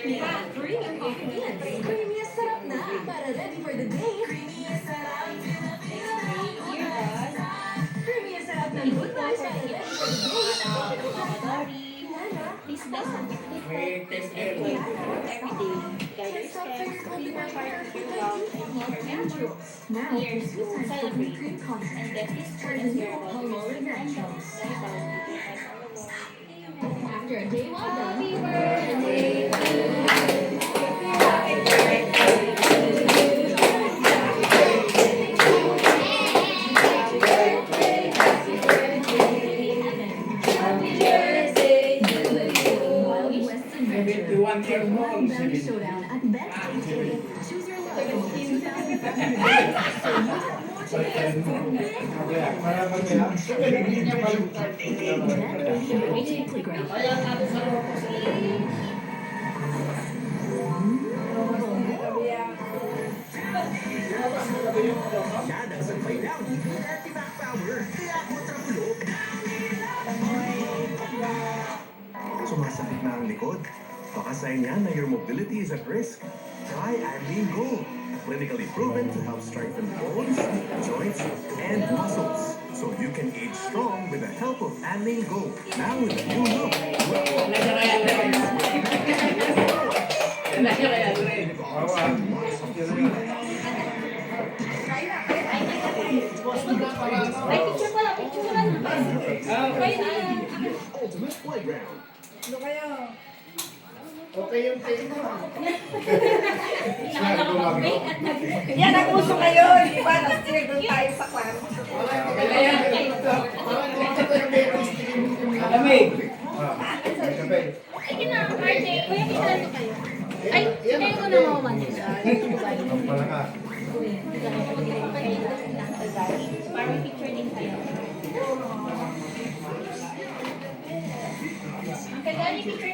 Creamy convenience. Creamy at sarap na. Para ready for the day. Creamy at sarap. Creamy at sarap ng good vibes para ready for the day. Please bless and May test enjoy every day. Guide your steps, clean your heart with your love, and hear your Now, Here's to celebrate. cream content. And that is For for the the new Palmolive Naturals. After a day well done. Happy birthday to you. Wild West Adventure. 71 years Wild old. Valley Showdown at Best Tasting. Choose your level from 2,500. So you have more chances to win. Better Playground. Nada sa playground, active power, kaya kontra bulok. Sumasakit na ang likod. Baka sign yan na your mobility is at risk. Try Adlene Go. Clinically proven to help strengthen bones, joints, and muscles. So you can age strong with the help of Adlene Go. Now with a new look. Ay, picture ko lang, picture ko lang. Ultimate Playground. Okay yung tayo mo. Yan ang uso ngayon, di ba? Last year doon tayo sa kwan. Kaya yan. Parang ito yung babies. Alamig. Ay, kina-birthday. Kuya, picture lang kayo. Ay, kayo ko na mga man. Para may picture din kayo. Ang kagani picture